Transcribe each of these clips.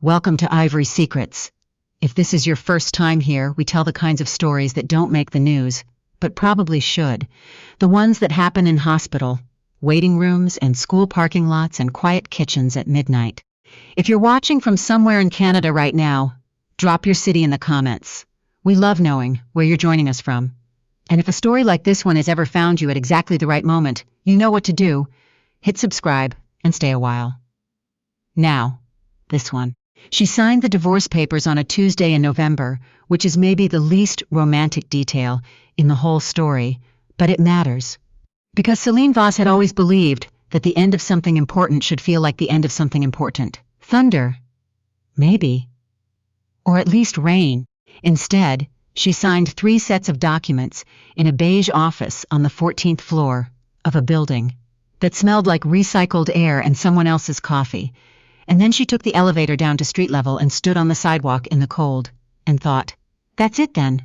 Welcome to Ivory Secrets. If this is your first time here, we tell the kinds of stories that don't make the news, but probably should. The ones that happen in hospital, waiting rooms, and school parking lots and quiet kitchens at midnight. If you're watching from somewhere in Canada right now, drop your city in the comments. We love knowing where you're joining us from. And if a story like this one has ever found you at exactly the right moment, you know what to do. Hit subscribe and stay a while. Now, this one. She signed the divorce papers on a Tuesday in November, which is maybe the least romantic detail in the whole story, but it matters. Because Celine Voss had always believed that the end of something important should feel like the end of something important. Thunder. Maybe. Or at least rain. Instead, she signed 3 sets of documents in a beige office on the 14th floor of a building that smelled like recycled air and someone else's coffee. And then she took the elevator down to street level and stood on the sidewalk in the cold and thought, that's it then.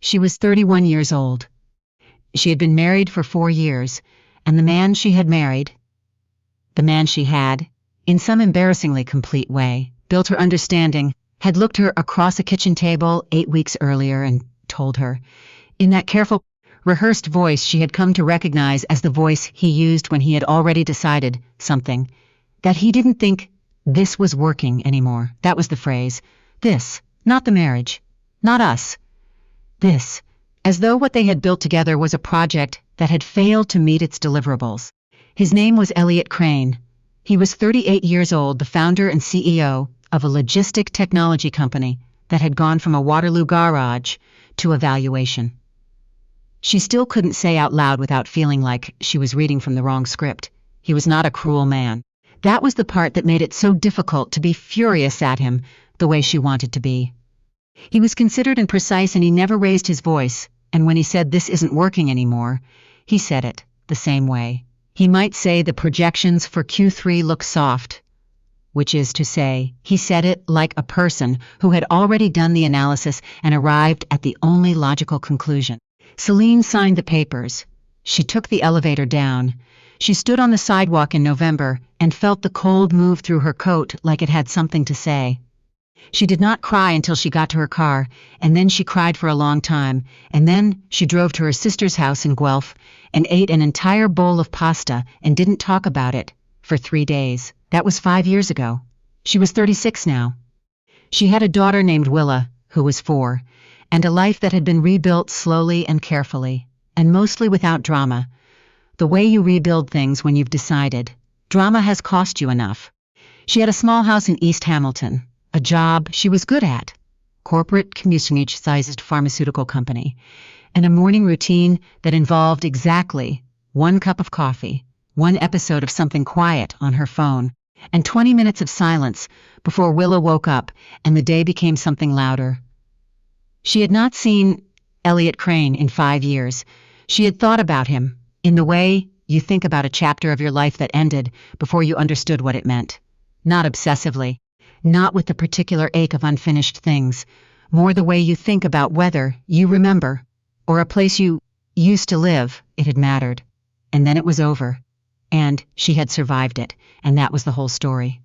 She was 31 years old. She had been married for 4 years, and the man she had married, the man she had, in some embarrassingly complete way, built her understanding, had looked her across a kitchen table 8 weeks earlier and told her, in that careful, rehearsed voice she had come to recognize as the voice he used when he had already decided something, that he didn't think this was working anymore. That was the phrase. This, not the marriage, not us. This, as though what they had built together was a project that had failed to meet its deliverables. His name was Elliot Crane. He was 38 years old, the founder and CEO of a logistic technology company that had gone from a Waterloo garage to a valuation. She still couldn't say out loud without feeling like she was reading from the wrong script. He was not a cruel man. That was the part that made it so difficult to be furious at him the way she wanted to be. He was considered and precise, and he never raised his voice, and when he said this isn't working anymore, he said it the same way. He might say the projections for Q3 look soft, which is to say, he said it like a person who had already done the analysis and arrived at the only logical conclusion. Celine signed the papers. She took the elevator down. She stood on the sidewalk in November and felt the cold move through her coat like it had something to say. She did not cry until she got to her car, and then she cried for a long time, and then she drove to her sister's house in Guelph and ate an entire bowl of pasta and didn't talk about it for 3 days. That was 5 years ago. She was 36 now. She had a daughter named Willa, who was 4, and a life that had been rebuilt slowly and carefully, and mostly without drama. The way you rebuild things when you've decided. Drama has cost you enough. She had a small house in East Hamilton, a job she was good at, corporate community-sized pharmaceutical company, and a morning routine that involved exactly 1 cup of coffee, 1 episode of something quiet on her phone, and 20 minutes of silence before Willa woke up and the day became something louder. She had not seen Elliot Crane in 5 years. She had thought about him in the way you think about a chapter of your life that ended before you understood what it meant. Not obsessively, not with the particular ache of unfinished things, more the way you think about whether you remember, or a place you used to live, it had mattered. And then it was over. And she had survived it, and that was the whole story.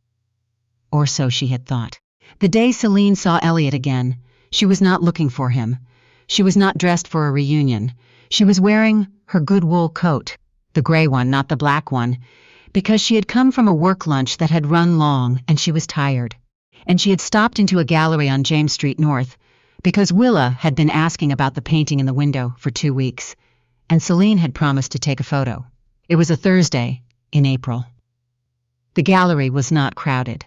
Or so she had thought. The day Celine saw Elliot again, she was not looking for him. She was not dressed for a reunion. She was wearing her good wool coat, the gray one, not the black one, because she had come from a work lunch that had run long and she was tired. And she had stopped into a gallery on James Street North, because Willa had been asking about the painting in the window for 2 weeks, and Celine had promised to take a photo. It was a Thursday in April. The gallery was not crowded.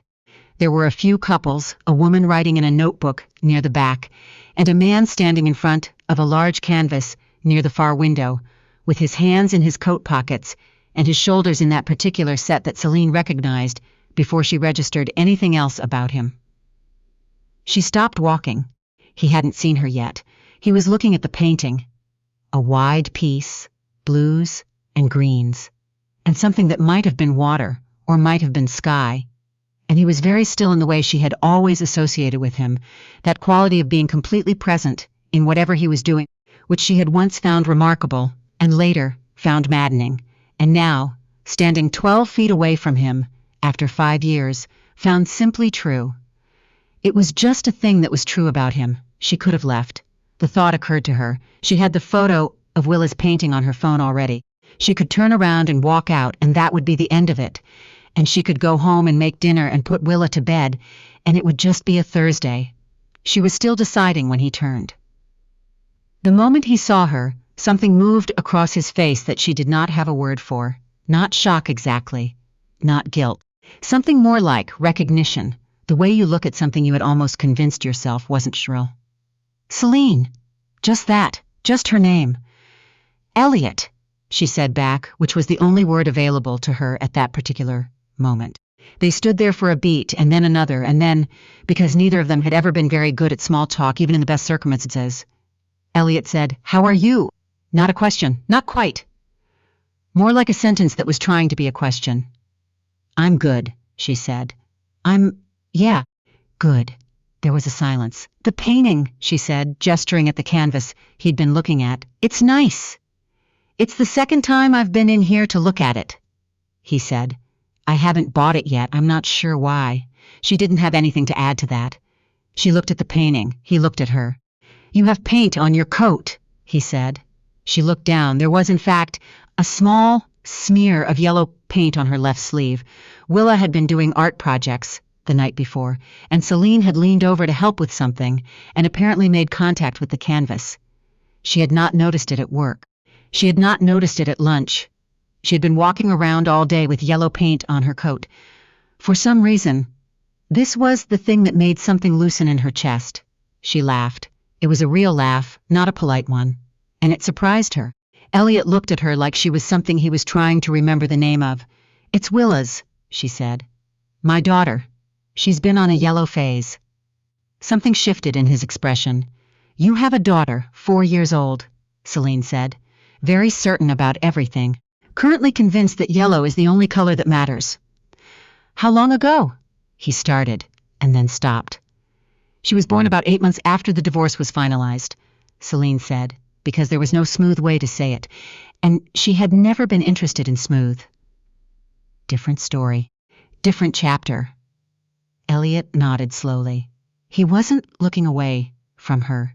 There were a few couples, a woman writing in a notebook near the back, and a man standing in front of a large canvas near the far window, with his hands in his coat pockets and his shoulders in that particular set that Celine recognized before she registered anything else about him. She stopped walking. He hadn't seen her yet. He was looking at the painting. A wide piece, blues and greens, and something that might have been water or might have been sky. And he was very still in the way she had always associated with him, that quality of being completely present in whatever he was doing, which she had once found remarkable and later found maddening, and now, standing 12 feet away from him after 5 years, found simply true. It was just a thing that was true about him. She could have left. The thought occurred to her. She had the photo of Willa's painting on her phone already. She could turn around and walk out, and that would be the end of it. And she could go home and make dinner and put Willa to bed, and it would just be a Thursday. She was still deciding when he turned. The moment he saw her, something moved across his face that she did not have a word for. Not shock exactly. Not guilt. Something more like recognition. The way you look at something you had almost convinced yourself wasn't shrill. Celine. Just that. Just her name. Elliot, she said back, which was the only word available to her at that particular moment. They stood there for a beat, and then another, and then, because neither of them had ever been very good at small talk, even in the best circumstances, Elliot said, "How are you?" Not a question. Not quite. More like a sentence that was trying to be a question. "I'm good," she said. Yeah, good." There was a silence. "The painting," she said, gesturing at the canvas he'd been looking at. "It's nice." "It's the second time I've been in here to look at it," he said. "I haven't bought it yet. I'm not sure why." She didn't have anything to add to that. She looked at the painting. He looked at her. "You have paint on your coat," he said. She looked down. There was, in fact, a small smear of yellow paint on her left sleeve. Willa had been doing art projects the night before, and Celine had leaned over to help with something and apparently made contact with the canvas. She had not noticed it at work. She had not noticed it at lunch. She had been walking around all day with yellow paint on her coat. For some reason, this was the thing that made something loosen in her chest. She laughed. It was a real laugh, not a polite one, and it surprised her. Elliot looked at her like she was something he was trying to remember the name of. "It's Willa's," she said. "My daughter. She's been on a yellow phase." Something shifted in his expression. "You have a daughter, 4 years old," Celine said, very certain about everything, currently convinced that yellow is the only color that matters. "How long ago?" he started, and then stopped. "She was born about 8 months after the divorce was finalized," Celine said, because there was no smooth way to say it, and she had never been interested in smooth. Different story. Different chapter. Elliot nodded slowly. He wasn't looking away from her.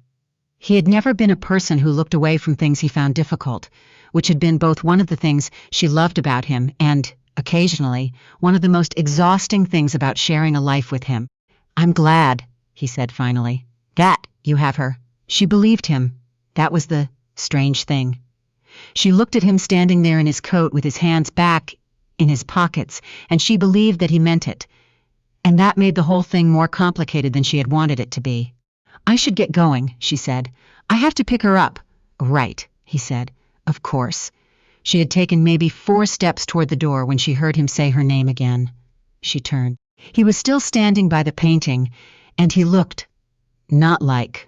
He had never been a person who looked away from things he found difficult, which had been both one of the things she loved about him and, occasionally, one of the most exhausting things about sharing a life with him. "I'm glad," he said finally, "that you have her." She believed him. That was the strange thing. She looked at him standing there in his coat with his hands back in his pockets, and she believed that he meant it. And that made the whole thing more complicated than she had wanted it to be. "I should get going," she said. "I have to pick her up." "Right," he said. "Of course." She had taken maybe 4 steps toward the door when she heard him say her name again. She turned. He was still standing by the painting, and he looked not like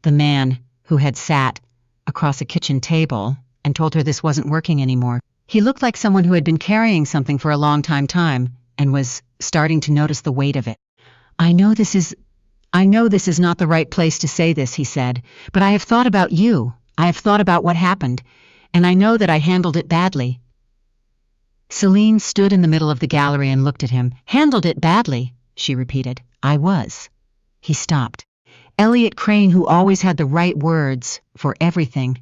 the man who had sat across a kitchen table and told her this wasn't working anymore. He looked like someone who had been carrying something for a long time and was starting to notice the weight of it. I know this is not the right place to say this," he said, "but I have thought about you. I have thought about what happened, and I know that I handled it badly." Celine stood in the middle of the gallery and looked at him. "Handled it badly," she repeated. "I was." He stopped. Elliot Crane, who always had the right words for everything,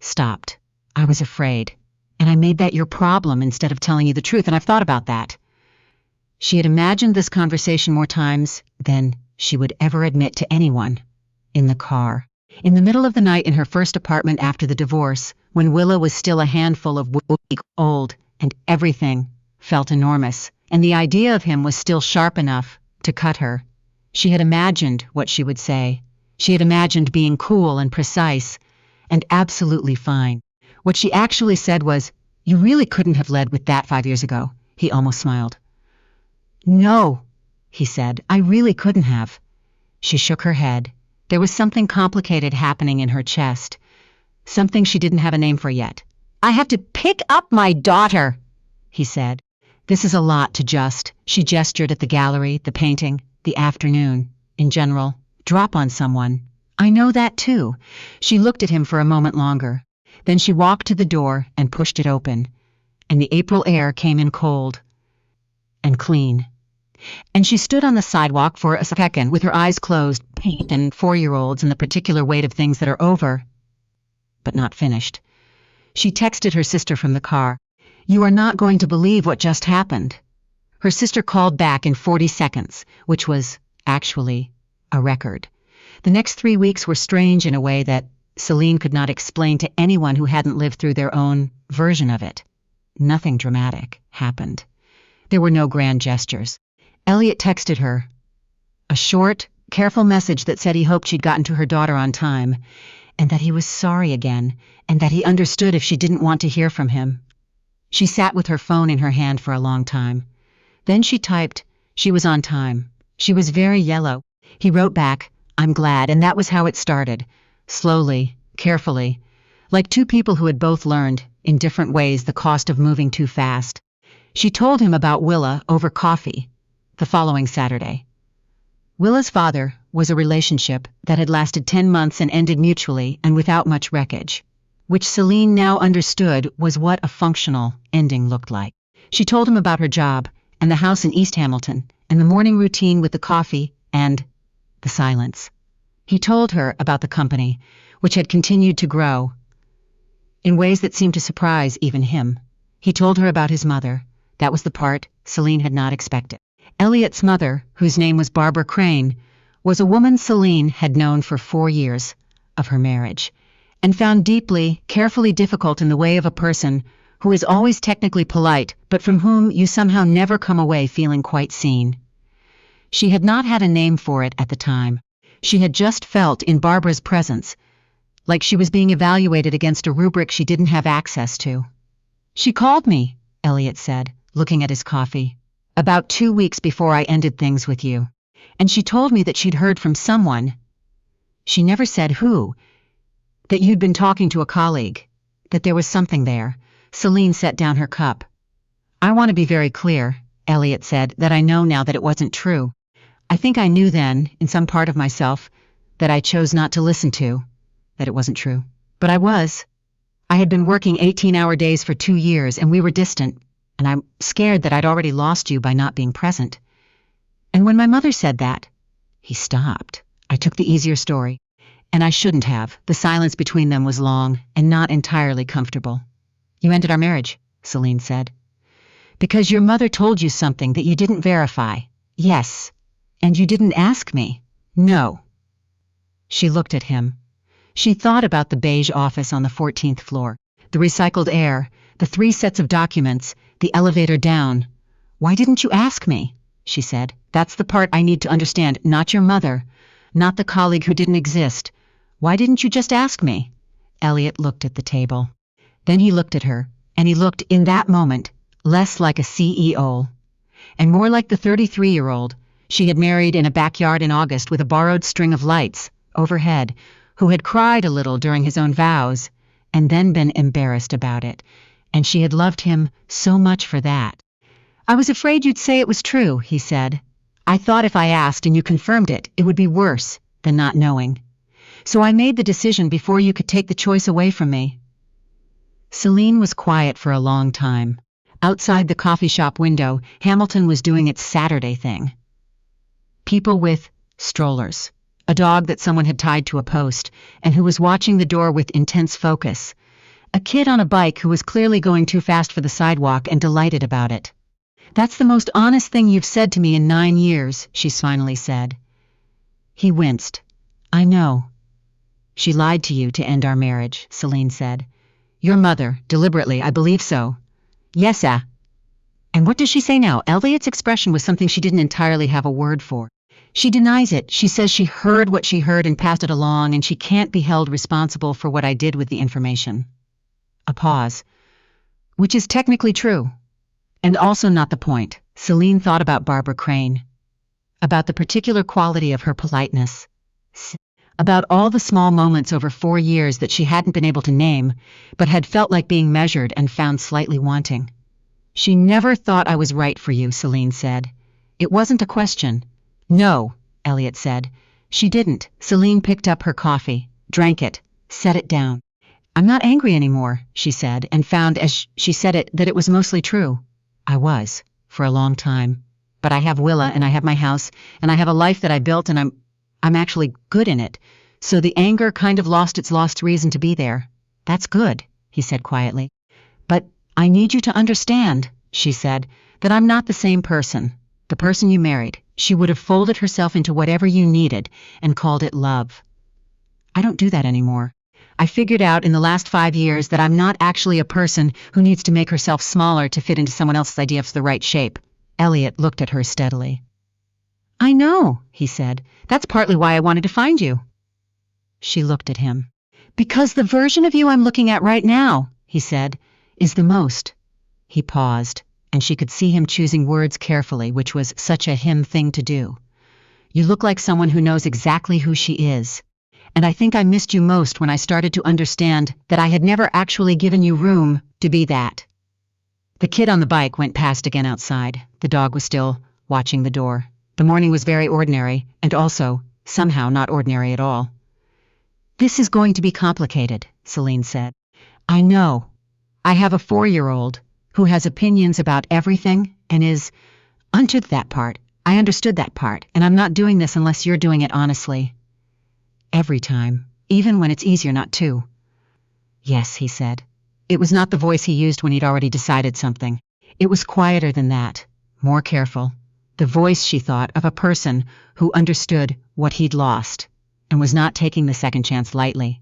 stopped. "I was afraid, and I made that your problem instead of telling you the truth, and I've thought about that." She had imagined this conversation more times than she would ever admit to anyone. In the car. In the middle of the night in her first apartment after the divorce, when Willa was still a handful of weeks old, and everything felt enormous, and the idea of him was still sharp enough to cut her. She had imagined what she would say. She had imagined being cool and precise, and absolutely fine. What she actually said was, "You really couldn't have led with that 5 years ago." He almost smiled. "No," he said, "I really couldn't have." She shook her head. There was something complicated happening in her chest. Something she didn't have a name for yet. "I have to pick up my daughter," he said. "This is a lot to just," she gestured at the gallery, the painting, the afternoon, in general, drop on someone. "I know that too." She looked at him for a moment longer. Then she walked to the door and pushed it open, and the April air came in cold and clean. And she stood on the sidewalk for a second with her eyes closed, paint and 4-year-olds and the particular weight of things that are over, but not finished. She texted her sister from the car. "You are not going to believe what just happened." Her sister called back in 40 seconds, which was, actually, a record. The next 3 weeks were strange in a way that Celine could not explain to anyone who hadn't lived through their own version of it. Nothing dramatic happened. There were no grand gestures. Elliot texted her a short, careful message that said he hoped she'd gotten to her daughter on time, and that he was sorry again, and that he understood if she didn't want to hear from him. She sat with her phone in her hand for a long time. Then she typed, she was on time. She was very yellow. He wrote back, "I'm glad," and that was how it started. Slowly, carefully, like two people who had both learned, in different ways, the cost of moving too fast. She told him about Willa over coffee the following Saturday. Willa's father was a relationship that had lasted 10 months and ended mutually and without much wreckage, which Celine now understood was what a functional ending looked like. She told him about her job and the house in East Hamilton and the morning routine with the coffee and the silence. He told her about the company, which had continued to grow in ways that seemed to surprise even him. He told her about his mother. That was the part Celine had not expected. Elliot's mother, whose name was Barbara Crane, was a woman Celine had known for 4 years of her marriage, and found deeply, carefully difficult in the way of a person who is always technically polite, but from whom you somehow never come away feeling quite seen. She had not had a name for it at the time. She had just felt, in Barbara's presence, like she was being evaluated against a rubric she didn't have access to. "She called me," Elliot said, looking at his coffee, "about 2 weeks before I ended things with you. And she told me that she'd heard from someone. She never said who. That you'd been talking to a colleague. That there was something there." Celine set down her cup. "I want to be very clear," Elliot said, "that I know now that it wasn't true. I think I knew then, in some part of myself, that I chose not to listen to, that it wasn't true. But I was. I had been working 18-hour days for 2 years, and we were distant, and I'm scared that I'd already lost you by not being present. And when my mother said that..." He stopped. "I took the easier story. And I shouldn't have." The silence between them was long and not entirely comfortable. "You ended our marriage," Celine said. "Because your mother told you something that you didn't verify." "Yes. And you didn't ask me." "No." She looked at him. She thought about the beige office on the 14th floor, the recycled air, the 3 sets of documents, the elevator down. "Why didn't you ask me?" she said. "That's the part I need to understand, not your mother, not the colleague who didn't exist. Why didn't you just ask me?" Elliot looked at the table. Then he looked at her, and he looked, in that moment, less like a CEO, and more like the 33-year-old she had married in a backyard in August with a borrowed string of lights overhead, who had cried a little during his own vows, and then been embarrassed about it, and she had loved him so much for that. "I was afraid you'd say it was true," he said. "I thought if I asked and you confirmed it, it would be worse than not knowing. So I made the decision before you could take the choice away from me." Celine was quiet for a long time. Outside the coffee shop window, Hamilton was doing its Saturday thing. People with strollers, a dog that someone had tied to a post, and who was watching the door with intense focus, a kid on a bike who was clearly going too fast for the sidewalk and delighted about it. "That's the most honest thing you've said to me in 9 years, she finally said. He winced. "I know." "She lied to you to end our marriage," Celine said. "Your mother, deliberately, I believe so." "Yes, And what does she say now?" Elliot's expression was something she didn't entirely have a word for. "She denies it. She says she heard what she heard and passed it along, and she can't be held responsible for what I did with the information." A pause. "Which is technically true. And also not the point." Celine thought about Barbara Crane. About the particular quality of her politeness. About all the small moments over 4 years that she hadn't been able to name, but had felt like being measured and found slightly wanting. "She never thought I was right for you," Celine said. "It wasn't a question." "No," Elliot said. "She didn't." Celine picked up her coffee, drank it, set it down. "I'm not angry anymore," she said, and found as she said it that it was mostly true. "I was, for a long time. but I have Willa and I have my house and I have a life that I built and I'm actually good in it. So the anger kind of lost its lost reason to be there. That's good, he said quietly. But I need you to understand, she said, that I'm not the same person. The person you married. She would have folded herself into whatever you needed and called it love. I don't do that anymore. I figured out in the last 5 years that I'm not actually a person who needs to make herself smaller to fit into someone else's idea of the right shape. Elliot looked at her steadily. I know, he said. That's partly why I wanted to find you. She looked at him. Because the version of you I'm looking at right now, he said, is the most. He paused, and she could see him choosing words carefully, which was such a him thing to do. You look like someone who knows exactly who she is. And I think I missed you most when I started to understand that I had never actually given you room to be that. The kid on the bike went past again outside. The dog was still watching the door. The morning was very ordinary, and also, somehow, not ordinary at all. This is going to be complicated, Celine said. I know. I have a 4-year-old who has opinions about everything and is under that part. I understood that part, and I'm not doing this unless you're doing it honestly. Every time, even when it's easier not to. Yes, he said. It was not the voice he used when he'd already decided something. It was quieter than that, more careful. The voice, she thought, of a person who understood what he'd lost and was not taking the second chance lightly.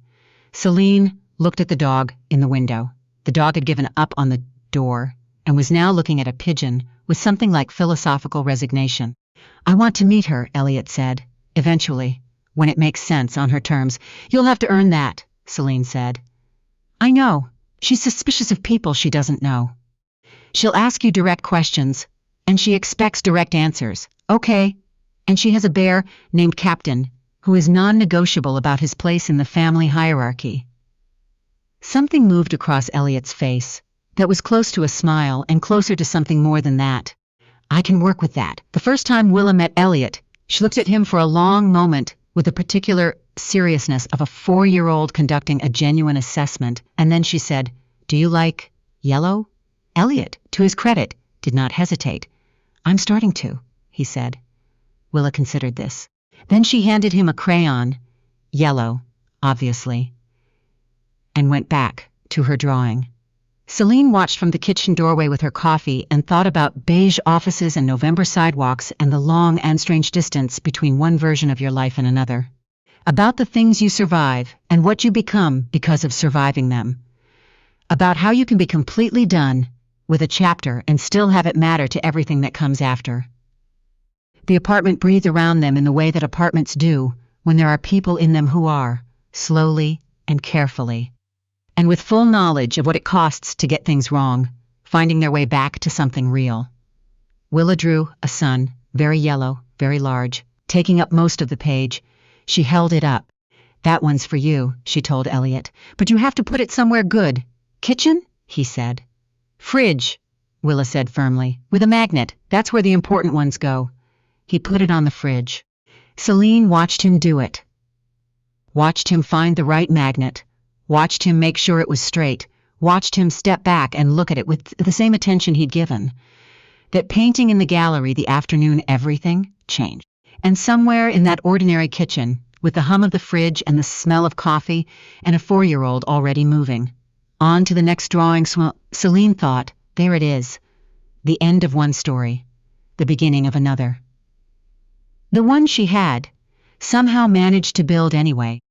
Celine looked at the dog in the window. The dog had given up on the door and was now looking at a pigeon with something like philosophical resignation. I want to meet her, Elliot said. Eventually, when it makes sense on her terms. You'll have to earn that, Celine said. I know. She's suspicious of people she doesn't know. She'll ask you direct questions, and she expects direct answers. Okay. And she has a bear named Captain, who is non-negotiable about his place in the family hierarchy. Something moved across Elliot's face that was close to a smile and closer to something more than that. I can work with that. The first time Willa met Elliot, she looked at him for a long moment with the particular seriousness of a 4-year-old conducting a genuine assessment, and then she said, Do you like yellow? Elliot, to his credit, did not hesitate. I'm starting to, he said. Willa considered this. Then she handed him a crayon, yellow, obviously, and went back to her drawing. Celine watched from the kitchen doorway with her coffee and thought about beige offices and November sidewalks and the long and strange distance between one version of your life and another. About the things you survive and what you become because of surviving them. About how you can be completely done with a chapter and still have it matter to everything that comes after. The apartment breathed around them in the way that apartments do when there are people in them who are, slowly and carefully, and with full knowledge of what it costs to get things wrong, finding their way back to something real. Willa drew a sun, very yellow, very large, taking up most of the page. She held it up. That one's for you, she told Elliot, but you have to put it somewhere good. Kitchen? He said. Fridge, Willa said firmly, with a magnet. That's where the important ones go. He put it on the fridge. Celine watched him do it. Watched him find the right magnet. Watched him make sure it was straight. Watched him step back and look at it with the same attention he'd given. That painting in the gallery the afternoon everything changed. And somewhere in that ordinary kitchen, with the hum of the fridge and the smell of coffee and a 4-year-old already moving. On to the next drawing, Celine thought, there it is. The end of one story. The beginning of another. The one she had somehow managed to build anyway.